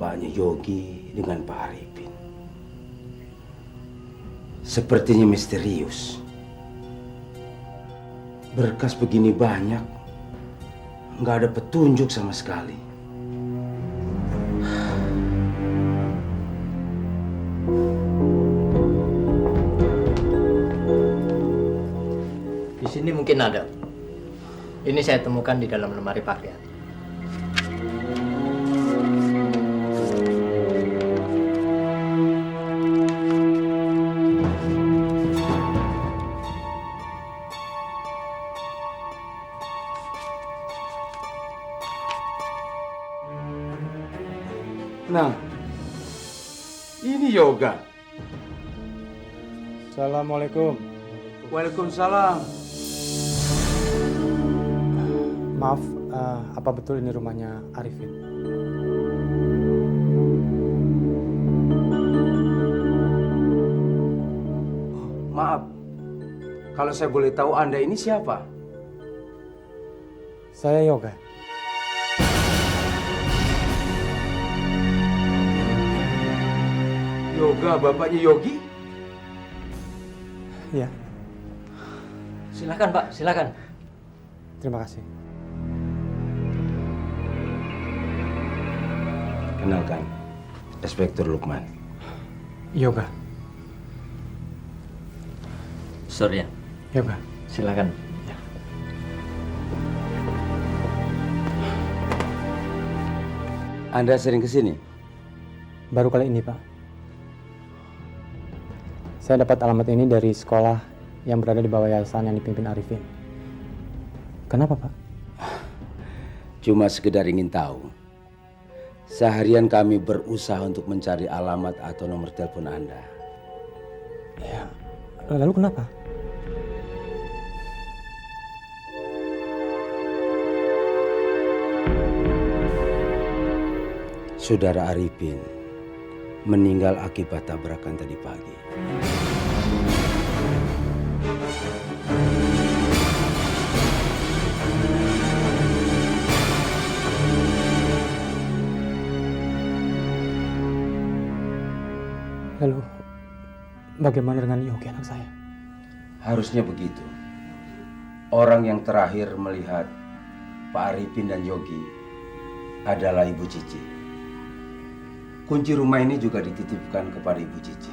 bapaknya Yogi dengan Pak Arifin. Sepertinya misterius. Berkas begini banyak, nggak ada petunjuk sama sekali. Di sini mungkin ada. Ini saya temukan di dalam lemari pakaian. Nah, ini Yoga. Assalamualaikum. Waalaikumsalam. Maaf, apa betul ini rumahnya Arifin? Maaf, kalau saya boleh tahu Anda ini siapa? Saya Yoga. Yoga, bapaknya Yogi? Iya, Silakan Pak, silakan. terima kasih. Kenalkan, Inspektur Lukman. Yoga. Surya, Yoga. silakan. Anda sering ke sini? Baru kali ini, Pak. Saya dapat alamat ini dari sekolah yang berada di bawah yayasan yang dipimpin Arifin. Kenapa, Pak? Cuma sekedar ingin tahu. Seharian kami berusaha untuk mencari alamat atau nomor telepon Anda. Ya, lalu kenapa? Saudara Arifin meninggal akibat tabrakan tadi pagi. Lalu, bagaimana dengan Yogi anak saya? Harusnya begitu. Orang yang terakhir melihat Pak Arifin dan Yogi adalah Ibu Cici. Kunci rumah ini juga dititipkan kepada Ibu Cici.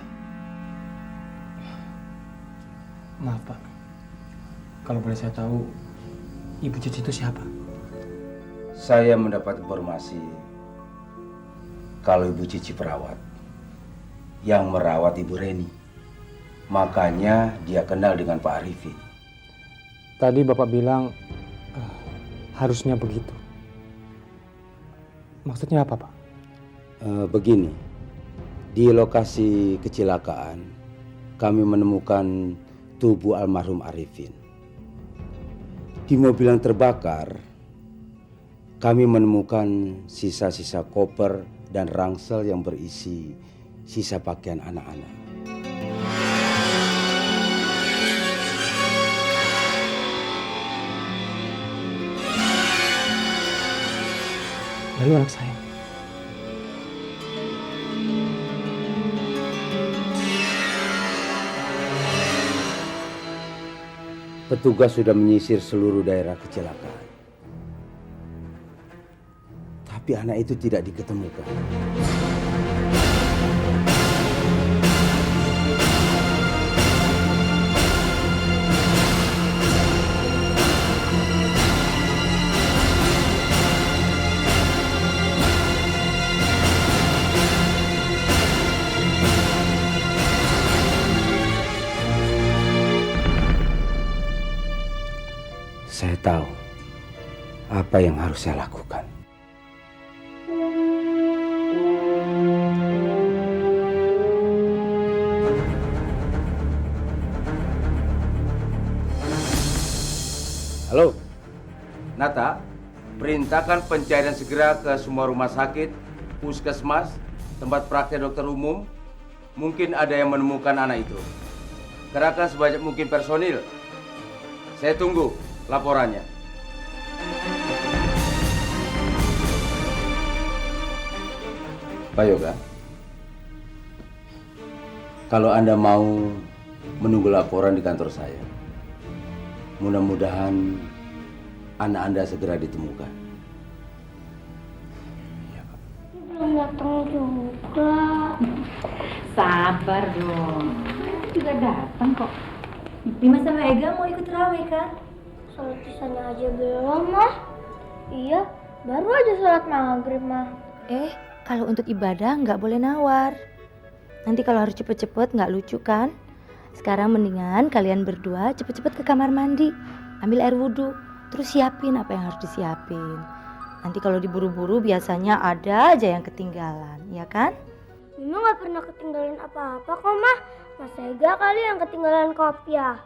Maaf, Pak. Kalau boleh saya tahu, Ibu Cici itu siapa? Saya mendapat informasi kalau Ibu Cici perawat yang merawat Ibu Reni. Makanya dia kenal dengan Pak Arifin. Tadi Bapak bilang harusnya begitu. Maksudnya apa, Pak? Begini, di lokasi kecelakaan kami menemukan tubuh almarhum Arifin. Di mobil yang terbakar, kami menemukan sisa-sisa koper dan ransel yang berisi sisa pakaian anak-anak. Lalu anak saya. Petugas sudah menyisir seluruh daerah kecelakaan. Tapi anak itu tidak diketemukan. Saya tahu apa yang harus saya lakukan. Halo, Nata, perintahkan pencarian segera ke semua rumah sakit, puskesmas, tempat praktek dokter umum. Mungkin ada yang menemukan anak itu. Kerahkan sebanyak mungkin personil. Saya tunggu laporannya. Pak Yoga, kalau Anda mau menunggu laporan di kantor saya, mudah-mudahan anak Anda segera ditemukan. Belum datang juga. Sabar dong, juga datang kok. Dimas sama Ega mau ikut terawih kan? Sholat isanya aja belum, Mah. Iya, baru aja sholat maghrib, Mah. Kalau untuk ibadah nggak boleh nawar. Nanti kalau harus cepet-cepet nggak lucu kan? Sekarang mendingan kalian berdua cepet-cepet ke kamar mandi, ambil air wudhu, terus siapin apa yang harus disiapin. Nanti kalau diburu-buru biasanya ada aja yang ketinggalan, ya kan? Mima nggak pernah ketinggalan apa-apa kok, Mah. Mas Ega kali yang ketinggalan kopiah.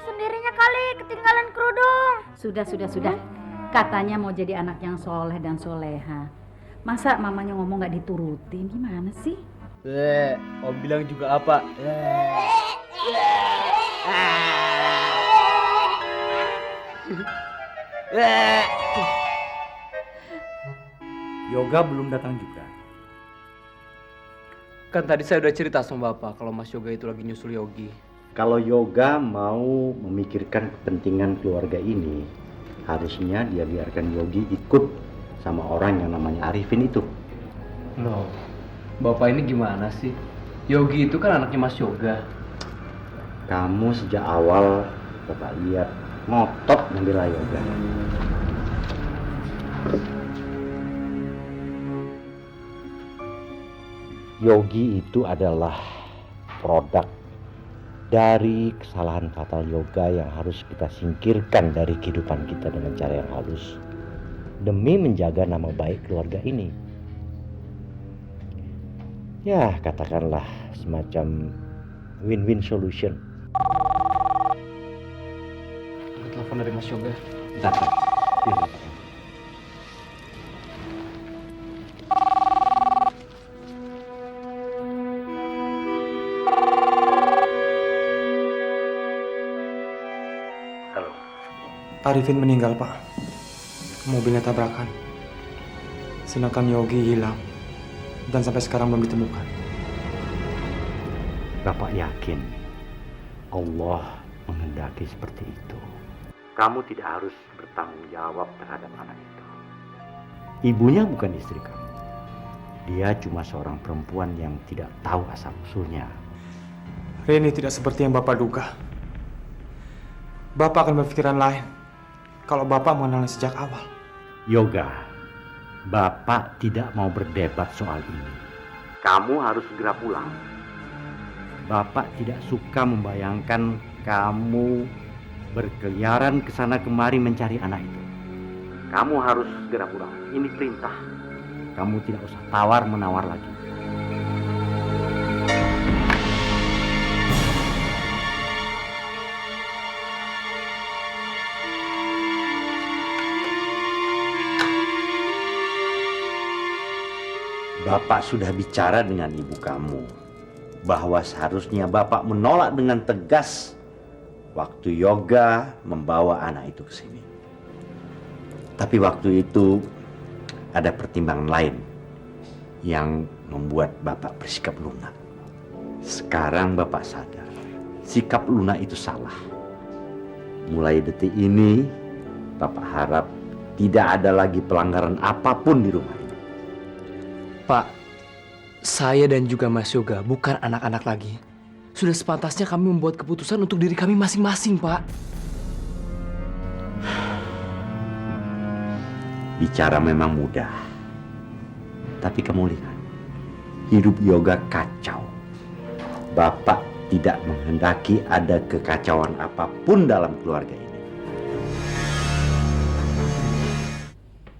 Sendirinya kali ketinggalan kerudung. Sudah. Katanya mau jadi anak yang soleh dan soleha. Masa mamanya ngomong nggak diturutin? Gimana sih? Om bilang juga apa? Yoga belum datang juga. Kan tadi saya udah cerita sama Bapak kalau Mas Yoga itu lagi nyusul Yogi. Kalau Yoga mau memikirkan kepentingan keluarga ini, harusnya dia biarkan Yogi ikut sama orang yang namanya Arifin itu. Loh, Bapak ini gimana sih? Yogi itu kan anaknya Mas Yoga. Kamu sejak awal Bapak lihat ngotot membela Yoga. Yogi itu adalah produk dari kesalahan fatal Yoga yang harus kita singkirkan dari kehidupan kita dengan cara yang halus demi menjaga nama baik keluarga ini. Ya, katakanlah semacam win-win solution. Ada telepon dari Mas Yoga. Dapat. Arifin meninggal, Pak. Mobilnya tabrakan. Sedangkan Yogi hilang dan sampai sekarang belum ditemukan. Bapak yakin Allah menghendaki seperti itu. Kamu tidak harus bertanggung jawab terhadap anak itu. Ibunya bukan istri kamu. Dia cuma seorang perempuan yang tidak tahu asal usulnya. Reni tidak seperti yang Bapak duga. Bapak akan berpikiran lain kalau Bapak mengenalnya sejak awal. Yoga, Bapak tidak mau berdebat soal ini. Kamu harus segera pulang. Bapak tidak suka membayangkan kamu berkeliaran ke sana kemari mencari anak itu. Kamu harus segera pulang. Ini perintah. Kamu tidak usah tawar-menawar lagi. Bapak sudah bicara dengan ibu kamu bahwa seharusnya Bapak menolak dengan tegas waktu Yoga membawa anak itu ke sini. Tapi waktu itu ada pertimbangan lain yang membuat Bapak bersikap lunak. Sekarang Bapak sadar sikap lunak itu salah. Mulai detik ini Bapak harap tidak ada lagi pelanggaran apapun di rumah ini. Pak, saya dan juga Mas Yoga bukan anak-anak lagi. Sudah sepantasnya kami membuat keputusan untuk diri kami masing-masing, Pak. Bicara memang mudah. Tapi kamu lihat, hidup Yoga kacau. Bapak tidak menghendaki ada kekacauan apapun dalam keluarga ini.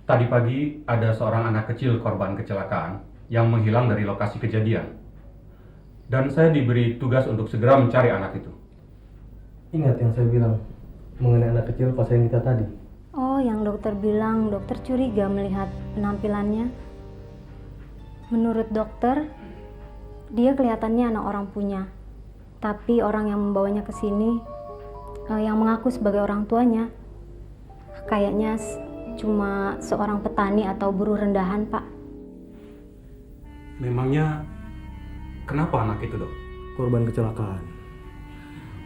Tadi pagi ada seorang anak kecil korban kecelakaan yang menghilang dari lokasi kejadian. Dan saya diberi tugas untuk segera mencari anak itu. Ingat yang saya bilang mengenai anak kecil pasien kita tadi. Oh, yang dokter bilang dokter curiga melihat penampilannya. Menurut dokter, dia kelihatannya anak orang punya. Tapi orang yang membawanya ke sini, yang mengaku sebagai orang tuanya, kayaknya cuma seorang petani atau buruh rendahan, Pak. Memangnya kenapa anak itu, Dok? Korban kecelakaan.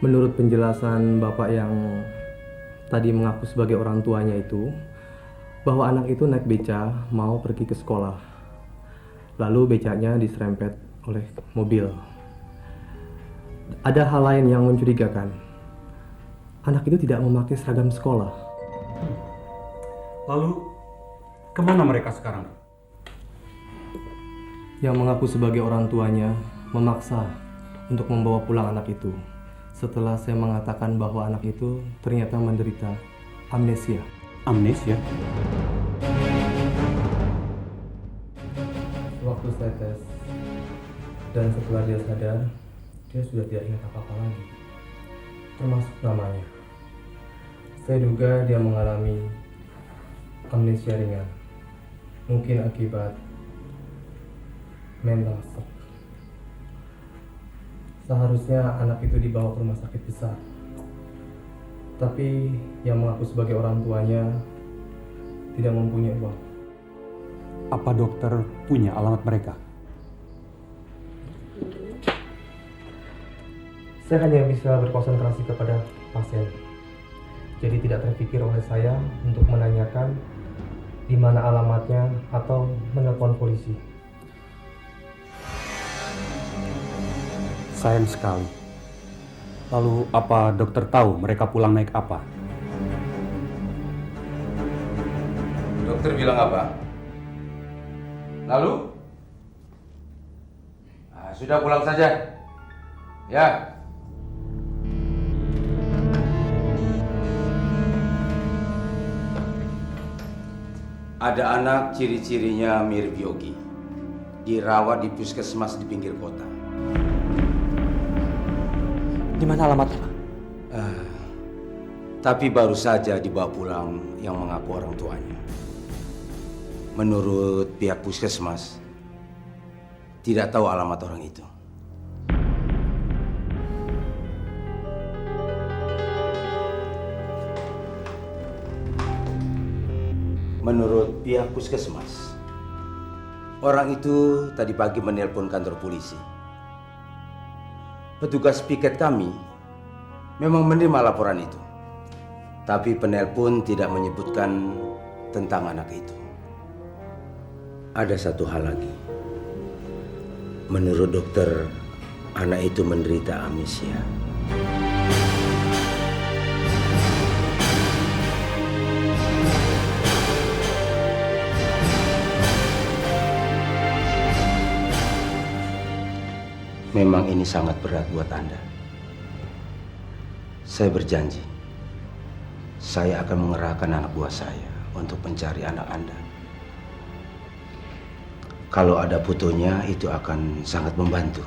Menurut penjelasan bapak yang tadi mengaku sebagai orang tuanya itu, bahwa anak itu naik beca mau pergi ke sekolah. Lalu becanya diserempet oleh mobil. Ada hal lain yang mencurigakan. Anak itu tidak memakai seragam sekolah. Lalu kemana mereka sekarang? Yang mengaku sebagai orang tuanya memaksa untuk membawa pulang anak itu. Setelah saya mengatakan bahwa anak itu ternyata menderita amnesia. Amnesia? Waktu saya tes dan setelah dia sadar, dia sudah tidak ingat apa-apa lagi, termasuk namanya. Saya duga dia mengalami amnesia ringan, mungkin akibat mental shock. Seharusnya anak itu dibawa ke rumah sakit besar, tapi yang mengaku sebagai orang tuanya tidak mempunyai uang. Apa dokter punya alamat mereka? Saya hanya bisa berkonsentrasi kepada pasien, jadi tidak terpikir oleh saya untuk menanyakan di mana alamatnya atau menelpon polisi. Sayang sekali. Lalu apa dokter tahu mereka pulang naik apa? Dokter bilang apa? Lalu? Nah, sudah pulang saja. Ya. Ada anak ciri-cirinya mirip Yogi. Dirawat di puskesmas di pinggir kota. Di mana alamatnya, Pak? Tapi baru saja dibawa pulang yang mengaku orang tuanya. Menurut pihak puskesmas, tidak tahu alamat orang itu. Menurut pihak puskesmas, orang itu tadi pagi menelpon kantor polisi. Petugas piket kami memang menerima laporan itu. Tapi penelpon tidak menyebutkan tentang anak itu. Ada satu hal lagi. Menurut dokter, anak itu menderita amnesia. Memang ini sangat berat buat Anda. Saya berjanji, saya akan mengerahkan anak buah saya untuk mencari anak Anda. Kalau ada fotonya, itu akan sangat membantu.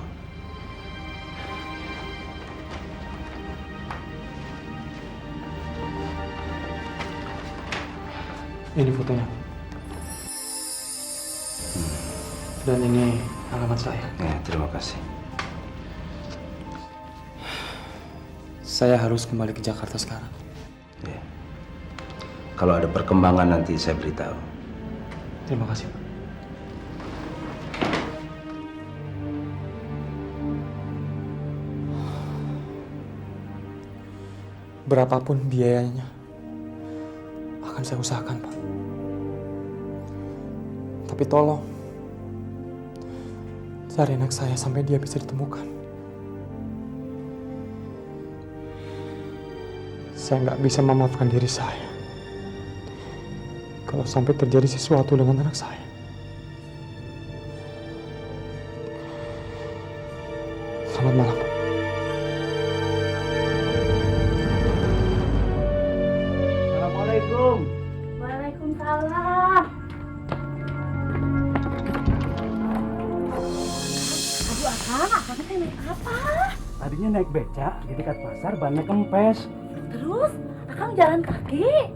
Ini fotonya. Dan ini alamat saya. Ya, terima kasih. Saya harus kembali ke Jakarta sekarang. Ya. Kalau ada perkembangan nanti saya beritahu. Terima kasih, Pak. Berapapun biayanya, akan saya usahakan, Pak. Tapi tolong, cari anak saya sampai dia bisa ditemukan. Saya nggak bisa memaafkan diri saya kalau sampai terjadi sesuatu dengan anak saya. Selamat malam, Pak. Assalamualaikum. Waalaikumsalam. Aduh akang teh naik apa? Tadinya naik beca di dekat pasar bannya kempes. Terus akang jalan kaki?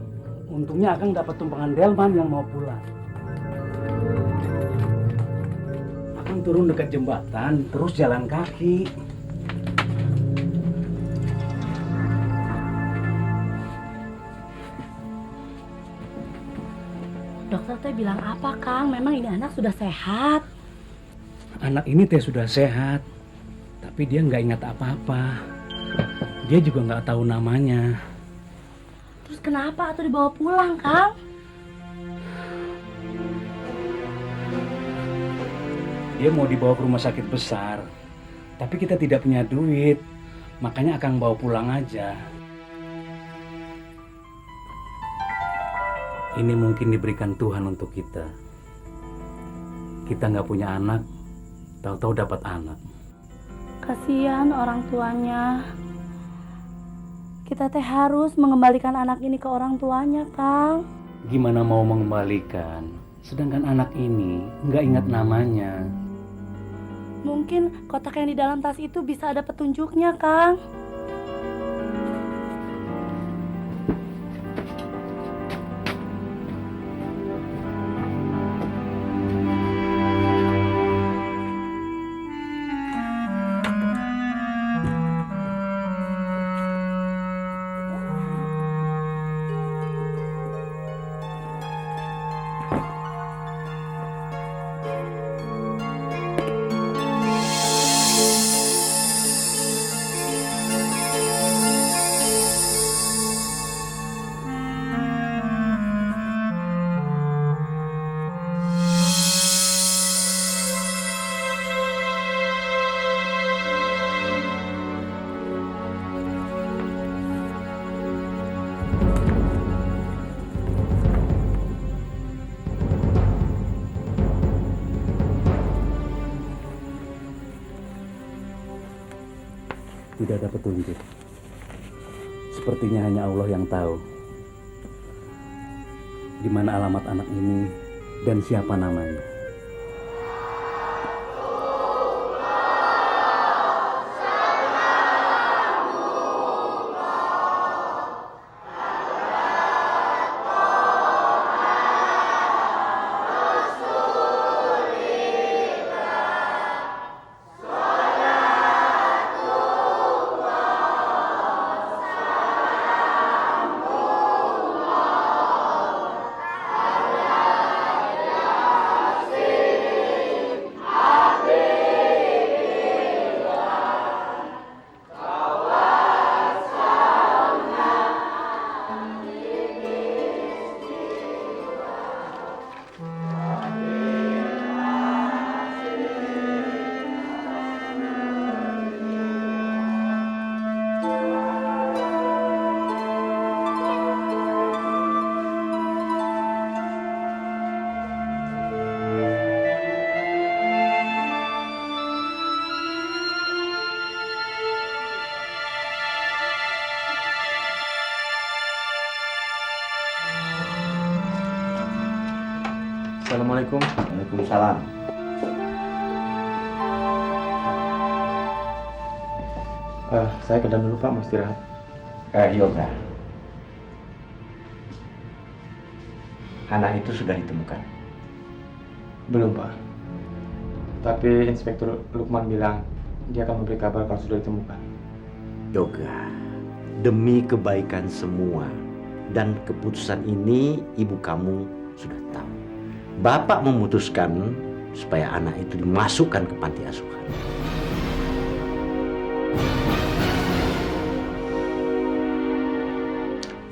Untungnya akang dapat tumpangan delman yang mau pulang. Akang turun dekat jembatan terus jalan kaki. Dokter teh bilang apa, Kang? Memang ini anak sudah sehat. anak ini teh sudah sehat, tapi dia nggak ingat apa-apa. Dia juga nggak tahu namanya. Terus kenapa atau dibawa pulang, Kang? Dia mau dibawa ke rumah sakit besar, tapi kita tidak punya duit. Makanya Akang bawa pulang aja. Ini mungkin diberikan Tuhan untuk kita. Kita nggak punya anak, tahu-tahu dapat anak. Kasihan orang tuanya. Kita teh harus mengembalikan anak ini ke orang tuanya, Kang. Gimana mau mengembalikan? Sedangkan anak ini nggak ingat namanya. Mungkin kotak yang di dalam tas itu bisa ada petunjuknya, Kang. Tidak ada petunjuk. Sepertinya hanya Allah yang tahu di mana alamat anak ini dan siapa namanya. Assalamualaikum. Waalaikumsalam. Saya ke dalam dulu Pak, mau istirahat. Yoga. Anak itu sudah ditemukan. Belum Pak. Tapi Inspektur Lukman bilang dia akan memberi kabar kalau sudah ditemukan. Yoga, demi kebaikan semua dan keputusan ini ibu kamu sudah tahu. Bapak memutuskan supaya anak itu dimasukkan ke panti asuhan.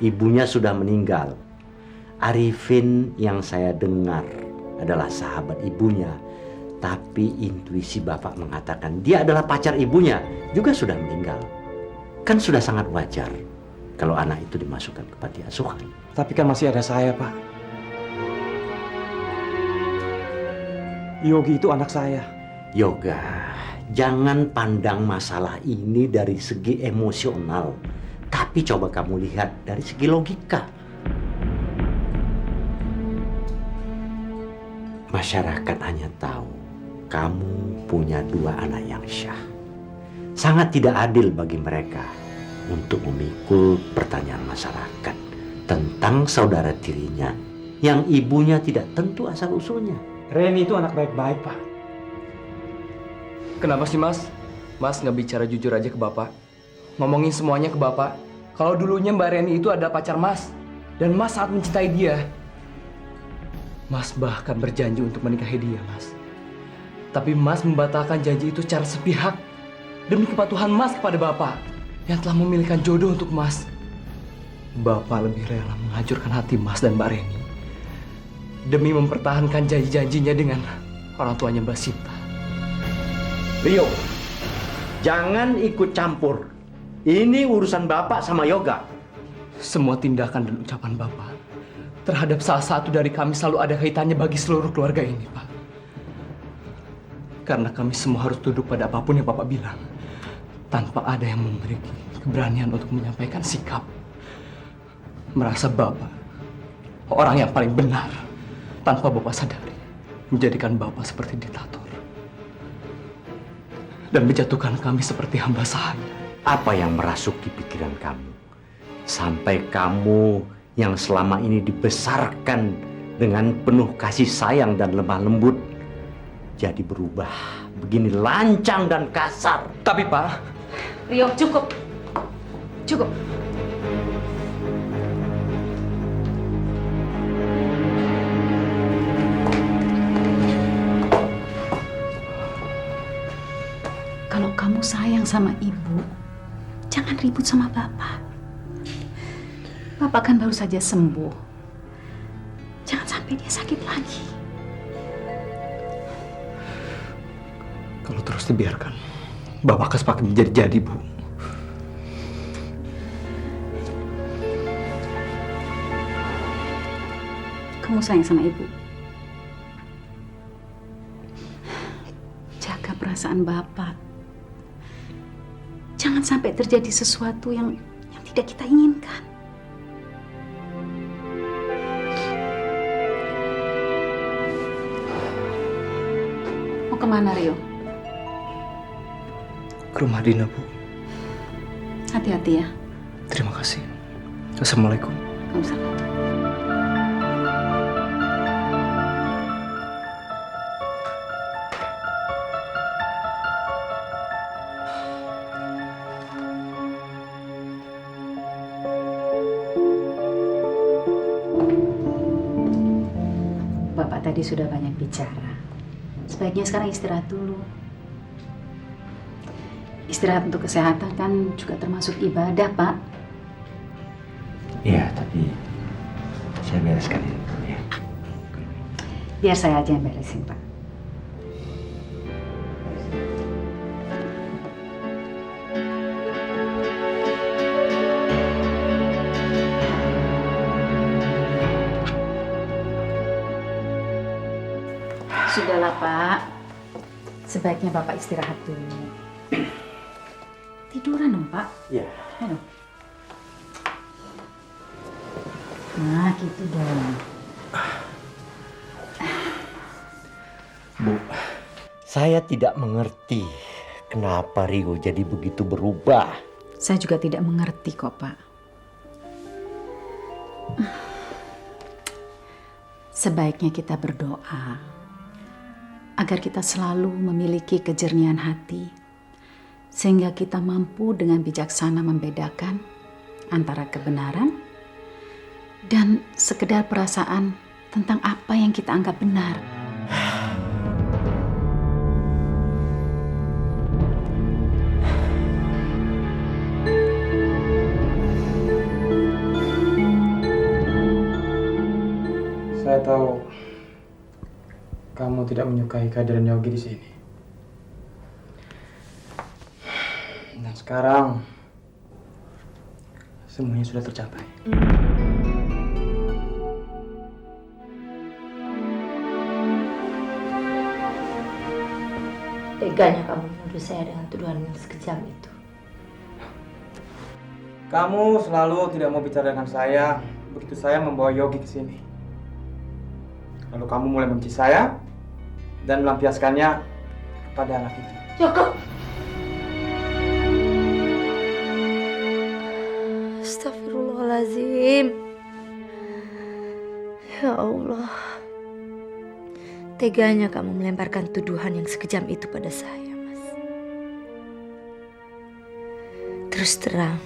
Ibunya sudah meninggal. Arifin yang saya dengar adalah sahabat ibunya. Tapi intuisi Bapak mengatakan dia adalah pacar ibunya, juga sudah meninggal. Kan sudah sangat wajar kalau anak itu dimasukkan ke panti asuhan. Tapi kan masih ada saya Pak. Yogi itu anak saya. Yoga, jangan pandang masalah ini dari segi emosional. Tapi coba kamu lihat dari segi logika. Masyarakat hanya tahu kamu punya 2 anak yang syah. Sangat tidak adil bagi mereka untuk memikul pertanyaan masyarakat tentang saudara tirinya yang ibunya tidak tentu asal-usulnya. Reni itu anak baik-baik Pak. Kenapa sih Mas? Mas nggak bicara jujur aja ke Bapak? Ngomongin semuanya ke Bapak. Kalau dulunya Mbak Reni itu adalah pacar Mas. Dan Mas sangat mencintai dia. Mas bahkan berjanji untuk menikahi dia, Mas. Tapi Mas membatalkan janji itu secara sepihak demi kepatuhan Mas kepada Bapak yang telah memilihkan jodoh untuk Mas. Bapak lebih rela menghancurkan hati Mas dan Mbak Reni demi mempertahankan janji-janjinya dengan orang tuanya Mbak Sinta. Rio, jangan ikut campur. Ini urusan Bapak sama Yoga. Semua tindakan dan ucapan Bapak terhadap salah satu dari kami selalu ada kaitannya bagi seluruh keluarga ini, Pak. Karena kami semua harus tunduk pada apapun yang Bapak bilang, tanpa ada yang memiliki keberanian untuk menyampaikan sikap. Merasa Bapak orang yang paling benar, tanpa Bapak sadari, menjadikan Bapak seperti diktator. Dan menjatuhkan kami seperti hamba sahaya. Apa yang merasuk di pikiran kamu? Sampai kamu yang selama ini dibesarkan dengan penuh kasih sayang dan lemah lembut, jadi berubah begini lancang dan kasar. Tapi Pak, Rio, cukup. Cukup. Kalau kamu sayang sama ibu, jangan ribut sama bapak. Bapak kan baru saja sembuh. Jangan sampai dia sakit lagi. kalau terus dibiarkan, Bapak akan semakin menjadi-jadi, Bu. Kamu sayang sama ibu. Jaga perasaan bapak. Jangan sampai terjadi sesuatu yang tidak kita inginkan. Mau kemana, Rio? Ke rumah Dina, Bu. Hati-hati ya. Terima kasih. Assalamualaikum. Waalaikumsalam. Bapak tadi sudah banyak bicara. Sebaiknya sekarang istirahat dulu. Istirahat untuk kesehatan kan juga termasuk ibadah, Pak. Iya, tapi saya bereskan ini. Ya. Biar saya aja yang beresin, Pak. Sudahlah, Pak. Sebaiknya Bapak istirahat dulu. Tiduran dong, Pak. Iya. Ayo. Nah, gitu dong. Bu, saya tidak mengerti kenapa Rio jadi begitu berubah. Saya juga tidak mengerti kok, Pak. Sebaiknya kita berdoa agar kita selalu memiliki kejernihan hati, sehingga kita mampu dengan bijaksana membedakan antara kebenaran dan sekedar perasaan tentang apa yang kita anggap benar. Saya tahu kamu tidak menyukai kehadiran Yogi di sini. Dan sekarang semuanya sudah tercapai. Teganya kamu menuduh saya dengan tuduhan yang sekejam itu. Kamu selalu tidak mau bicara dengan saya begitu saya membawa Yogi ke sini. Lalu kamu mulai membenci saya dan melampiaskannya kepada anak itu. Cukup. Astagfirullahaladzim. Ya Allah. Teganya kamu melemparkan tuduhan yang sekejam itu pada saya, Mas. Terus terang,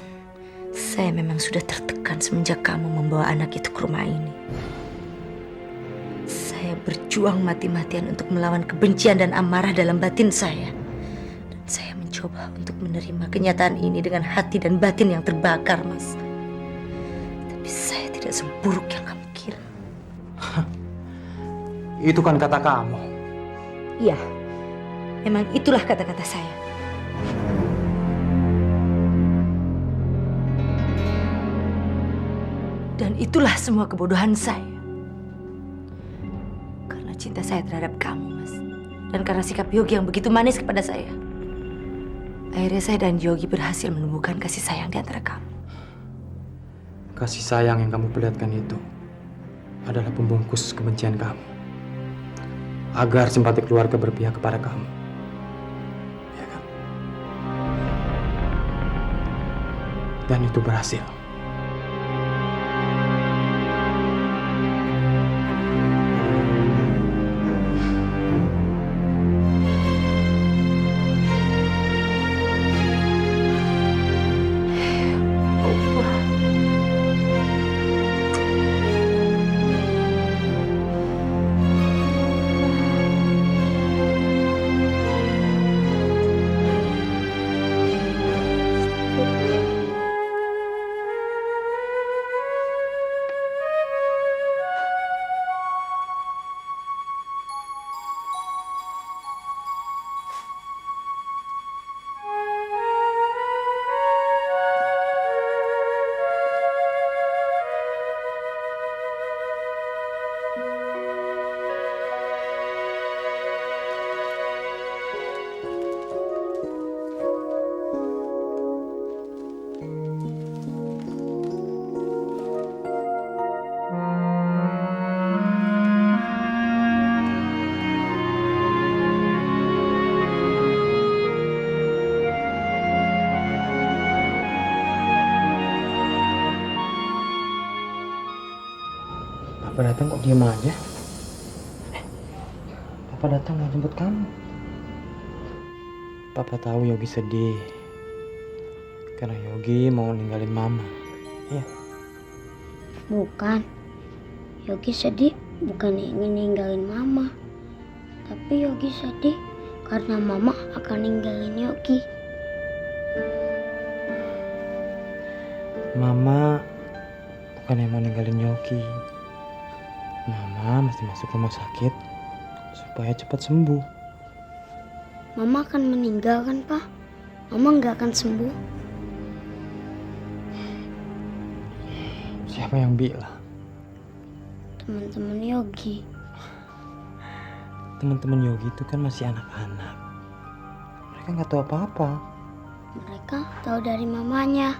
saya memang sudah tertekan semenjak kamu membawa anak itu ke rumah ini. Saya berjuang mati-matian untuk melawan kebencian dan amarah dalam batin saya. Dan saya mencoba untuk menerima kenyataan ini dengan hati dan batin yang terbakar, Mas. Tapi saya tidak seburuk yang kamu kira. Itu kan kata kamu. Iya, memang itulah kata-kata saya. Dan itulah semua kebodohan saya. Karena cinta saya terhadap kamu, Mas. Dan karena sikap Yogi yang begitu manis kepada saya. Akhirnya saya dan Yogi berhasil menumbuhkan kasih sayang di antara kamu. Kasih sayang yang kamu perlihatkan itu adalah pembungkus kebencian kamu. Agar simpati keluarga berpihak kepada kamu. Ya kan? Dan itu berhasil. Papa datang kok diam aja? Papa datang mau jemput kamu. Papa tahu Yogi sedih. Karena Yogi mau ninggalin Mama. Iya. Bukan. Yogi sedih bukan ingin ninggalin Mama. Tapi Yogi sedih karena Mama akan ninggalin Yogi. Mama bukan yang mau ninggalin Yogi. Mama mesti masuk rumah sakit supaya cepat sembuh. Mama akan meninggal kan, Pak? Mama nggak akan sembuh. Siapa yang bilang? Teman-teman Yogi. Teman-teman Yogi itu kan masih anak-anak. Mereka nggak tahu apa-apa. Mereka tahu dari mamanya.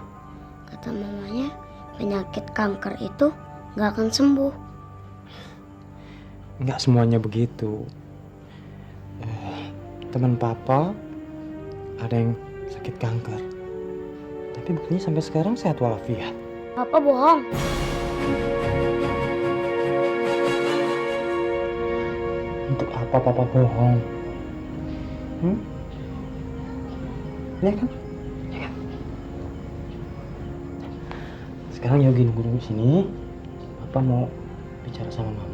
Kata mamanya, penyakit kanker itu nggak akan sembuh. Nggak semuanya begitu. Teman Papa ada yang sakit kanker. Tapi buktinya sampai sekarang sehat walafiat. Papa bohong. Untuk apa Papa bohong? Ya kan? Ya kan? Sekarang Yogi nunggu dulu sini. Papa mau bicara sama Mama.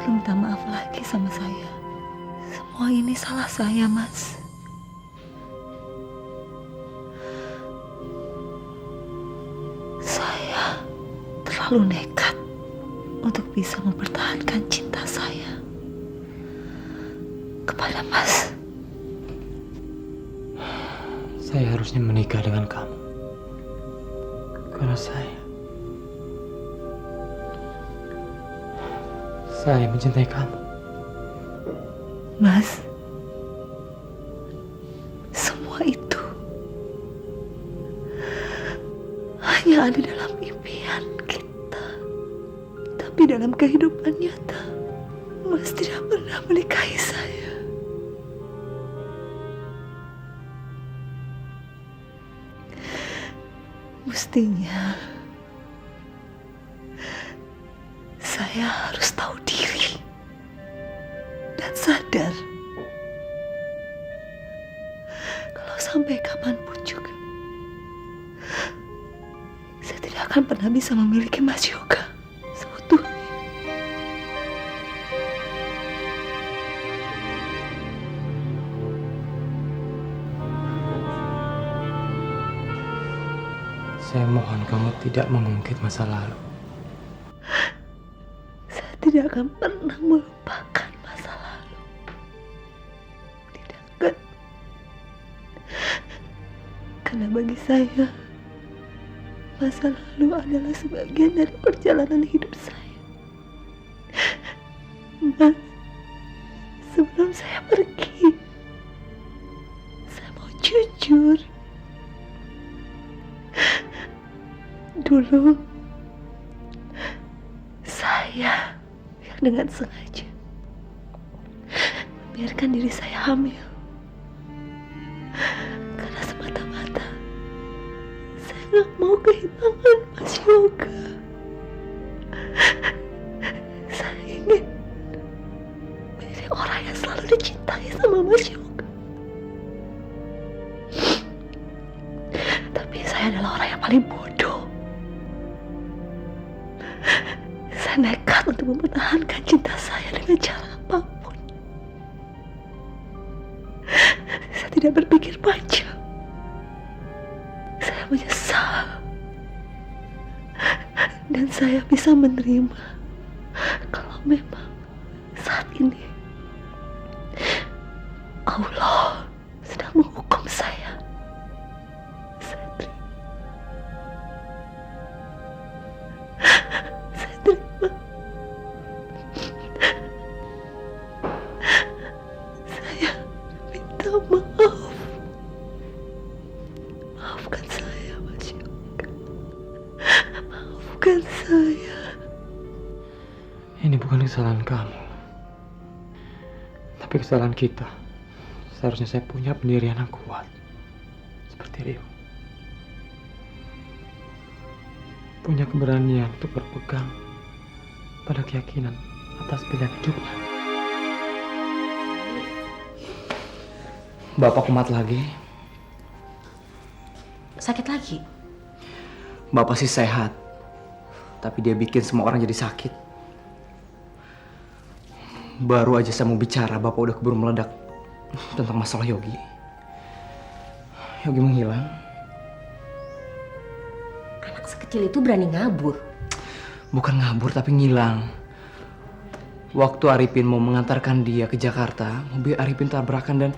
Minta maaf lagi sama saya. Semua ini salah saya, Mas. Saya terlalu nekat untuk bisa mempertahankan cinta saya kepada Mas. Saya harusnya menikah dengan kamu. Karena saya mencintai kamu. Mas, semua itu hanya ada dalam impian kita. Tapi dalam kehidupan nyata, Mas tidak pernah menikahi saya. Mestinya saya harus tahu diri dan sadar kalau sampai kapanpun juga akan pernah bisa memiliki Mas Yoga seutuhnya. Saya mohon kamu tidak mengungkit masa lalu. Saya tidak akan pernah melupakan masa lalu. Tidak akan. Karena bagi saya, masa lalu adalah sebagian dari perjalanan hidup saya. Mas, sebelum saya pergi, saya mau jujur. Dulu, saya yang dengan sengaja membiarkan diri saya hamil. Karena semata-mata saya nggak mau kehilangan Mas Yoga. Saya ingin menjadi orang yang selalu dicintai sama Mas Yoga. Tapi saya adalah orang yang paling bodoh. Saya nekat untuk mempertahankan cinta saya dengan cara apapun. Saya tidak berpikir panjang. Saya menyesal. Dan saya bisa menerima kalau memang saat ini Allah sedang menghukum saya. Saya terima. Saya terima. Saya minta maaf. Maafkan saya, Mas Yoga. Maafkan saya. Ini bukan kesalahan kamu, tapi kesalahan kita. Seharusnya saya punya pendirian yang kuat seperti Rio. Punya keberanian untuk berpegang pada keyakinan atas pilihan hidupnya. Bapak kumat lagi. Sakit lagi? Bapak sih sehat, tapi dia bikin semua orang jadi sakit. Baru aja saya mau bicara, Bapak udah keburu meledak tentang masalah Yogi. Yogi menghilang. Anak sekecil itu berani ngabur. Bukan ngabur, tapi ngilang. Waktu Arifin mau mengantarkan dia ke Jakarta, mobil Arifin tabrakan dan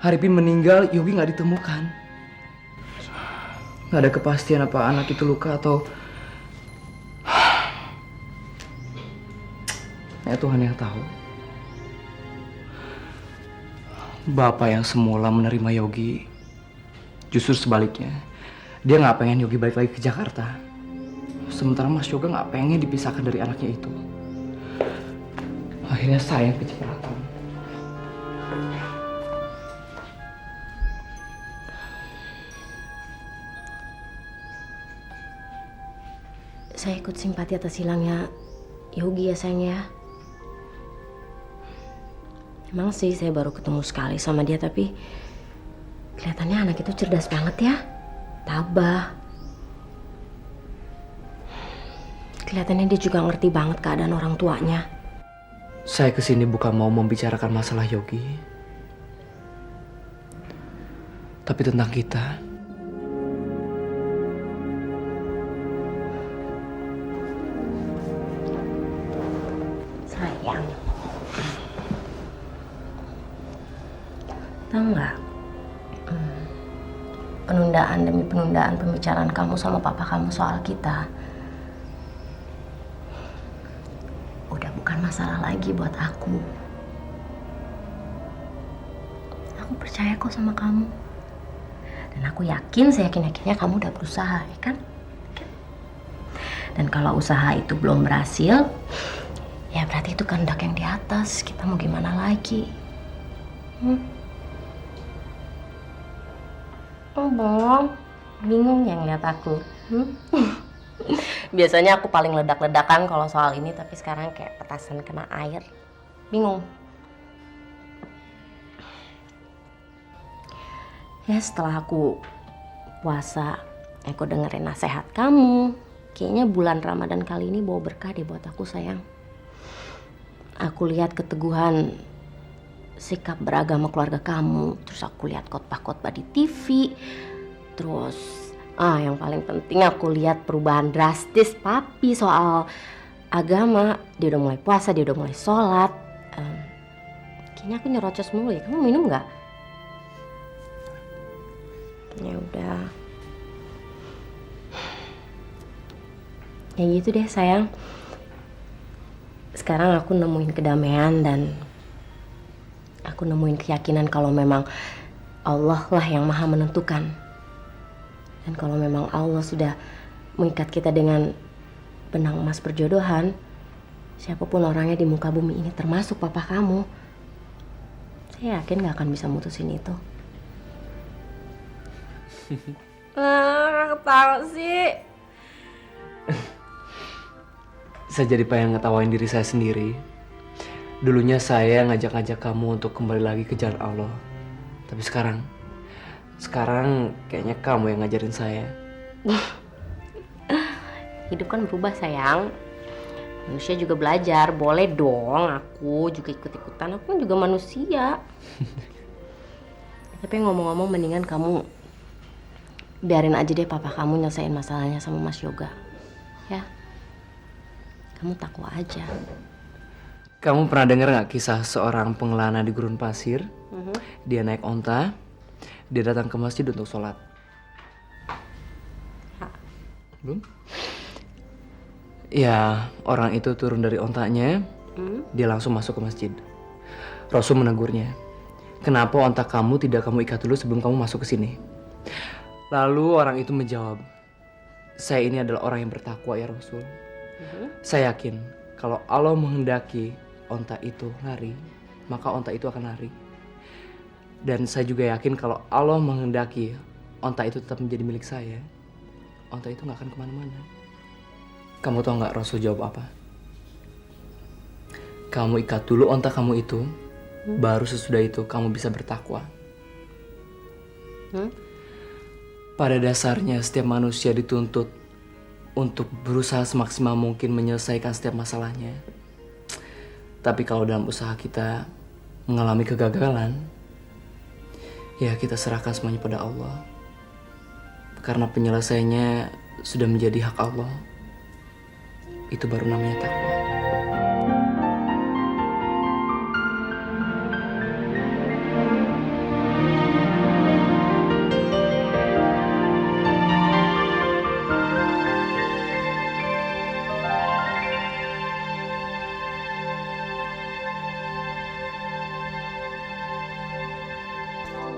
Arifin meninggal. Yogi nggak ditemukan. Nggak ada kepastian apa anak itu luka atau... Ya Tuhan yang tahu. Bapak yang semula menerima Yogi, justru sebaliknya. Dia nggak pengen Yogi balik lagi ke Jakarta. Sementara Mas Yoga nggak pengen dipisahkan dari anaknya itu. Akhirnya saya yang kecipratan. Saya ikut simpati atas hilangnya Yogi ya sayang ya. Emang sih saya baru ketemu sekali sama dia, tapi kelihatannya anak itu cerdas banget ya. Tabah. Kelihatannya dia juga ngerti banget keadaan orang tuanya. Saya kesini bukan mau membicarakan masalah Yogi, tapi tentang kita. Sayang. Tahu nggak? Penundaan demi penundaan pembicaraan kamu sama papa kamu soal kita udah bukan masalah lagi buat aku. Aku percaya kok sama kamu. Dan aku yakin, seyakin-yakinnya kamu udah berusaha, ya kan? Dan kalau usaha itu belum berhasil, ya berarti itu kehendak yang di atas. Kita mau gimana lagi? Oh, Bang. Bingung ya ngeliat aku? Biasanya aku paling ledak-ledakan kalau soal ini, tapi sekarang kayak petasan kena air. Bingung. Ya setelah aku puasa, aku dengerin nasihat kamu, Kayaknya bulan Ramadan kali ini bawa berkah deh buat aku, sayang. Aku lihat keteguhan sikap beragama keluarga kamu, terus aku lihat khotbah-khotbah di TV, terus yang paling penting aku lihat perubahan drastis papi soal agama. Dia udah mulai puasa, dia udah mulai sholat. Kayaknya aku nyerocos mulu ya. Kamu minum nggak? Ya udah. Ya gitu deh sayang. Sekarang aku nemuin kedamaian dan aku nemuin keyakinan kalau memang Allah lah yang maha menentukan. Dan kalau memang Allah sudah mengikat kita dengan benang emas perjodohan, siapapun orangnya di muka bumi ini termasuk papa kamu, saya yakin gak akan bisa mutusin itu. Ketawa sih. Saya jadi pengen ngetawain diri saya sendiri. Dulunya saya ngajak-ngajak kamu untuk kembali lagi ke jalan Allah. Tapi sekarang kayaknya kamu yang ngajarin saya. Hidup kan berubah sayang. Manusia juga belajar. Boleh dong aku juga ikut-ikutan. Aku kan juga manusia. Tapi ngomong-ngomong mendingan kamu biarin aja deh papa kamu nyelesain masalahnya sama Mas Yoga. Ya. Kamu takwa aja. Kamu pernah dengar nggak kisah seorang pengelana di gurun pasir? Dia naik onta, dia datang ke masjid untuk sholat. Belum? Ya, orang itu turun dari ontanya, dia langsung masuk ke masjid. Rasul menegurnya, kenapa onta kamu tidak kamu ikat dulu sebelum kamu masuk ke sini? Lalu orang itu menjawab, saya ini adalah orang yang bertakwa ya Rasul. Saya yakin kalau Allah menghendaki onta itu lari, maka onta itu akan lari. Dan saya juga yakin kalau Allah menghendaki onta itu tetap menjadi milik saya, onta itu gak akan kemana-mana. Kamu tahu gak Rasul jawab apa? Kamu ikat dulu onta kamu itu, baru sesudah itu kamu bisa bertakwa. Pada dasarnya setiap manusia dituntut untuk berusaha semaksimal mungkin menyelesaikan setiap masalahnya. Tapi kalau dalam usaha kita mengalami kegagalan, ya kita serahkan semuanya pada Allah. Karena penyelesaiannya sudah menjadi hak Allah. Itu baru namanya takwa.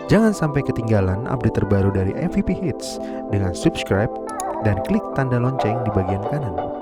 Jangan sampai ketinggalan update terbaru dari MVP Hits dengan subscribe dan klik tanda lonceng di bagian kanan.